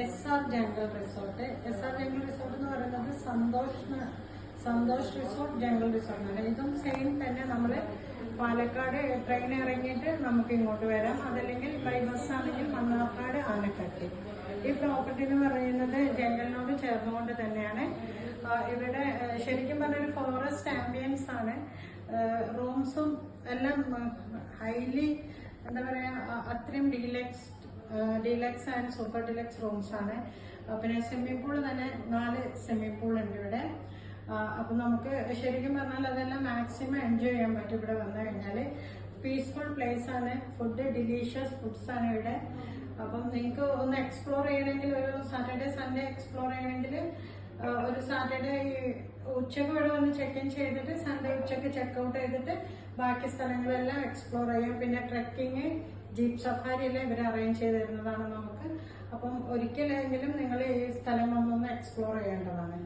SR jungle resort. SR jungle resort എന്ന് പറയുന്നത് Santhosh resort jungle റിസോർട്ടാണ്. ഇതും സെയിം തന്നെ. നമ്മൾ പാലക്കാട് ട്രെയിൻ ഇറങ്ങിയിട്ട് നമുക്ക് ഇങ്ങോട്ട് വരാം, അതല്ലെങ്കിൽ ബൈ ബസ് ആണെങ്കിൽ മണ്ണാർക്കാട് ആനക്കട്ടി. ഈ പ്രോപ്പർട്ടി എന്ന് പറയുന്നത് ജംഗലിനോട് ചേർന്നുകൊണ്ട് തന്നെയാണ്. ഇവിടെ ശരിക്കും പറഞ്ഞൊരു ഫോറസ്റ്റ് ആംബിയൻസ് ആണ്. റൂംസും എല്ലാം ഹൈലി എന്താ പറയാ, അത്രയും deluxe and super deluxe rooms ആണ്. പിന്നെ സ്വിമ്മിംഗ് പൂൾ തന്നെ 4 സ്വിമ്മിംഗ് പൂൾ ഉണ്ട് ഇവിടെ. അപ്പൊ നമുക്ക് ശരിക്കും പറഞ്ഞാൽ അതെല്ലാം മാക്സിമം എൻജോയ് ചെയ്യാൻ പറ്റും ഇവിടെ വന്നു കഴിഞ്ഞാൽ. പീസ്ഫുൾ പ്ലേസ് ആണ്. ഫുഡ് ഡിലീഷ്യസ് ഫുഡ്സ് ആണ് ഇവിടെ. അപ്പം നിങ്ങൾക്ക് ഒന്ന് എക്സ്പ്ലോർ ചെയ്യണമെങ്കിൽ, ഒരു സാറ്റർഡേ സൺഡേ എക്സ്പ്ലോർ ചെയ്യണമെങ്കിൽ, ഒരു സാറ്റർഡേ ഉച്ചക്ക് ഇവിടെ വന്ന് ചെക്ക് ഇൻ ചെയ്തിട്ട് സൺഡേ ഉച്ചക്ക് ചെക്കൗട്ട് ചെയ്തിട്ട് ബാക്കി സ്ഥലങ്ങളെല്ലാം എക്സ്പ്ലോർ ചെയ്യാം. പിന്നെ ട്രെക്കിങ്, ജീപ്പ് സഫാരി എല്ലാം ഇവർ അറേഞ്ച് ചെയ്ത് തരുന്നതാണ് നമുക്ക്. അപ്പം ഒരിക്കലെങ്കിലും നിങ്ങൾ ഈ സ്ഥലം വന്നൊന്ന് എക്സ്പ്ലോർ ചെയ്യേണ്ടതാണ്.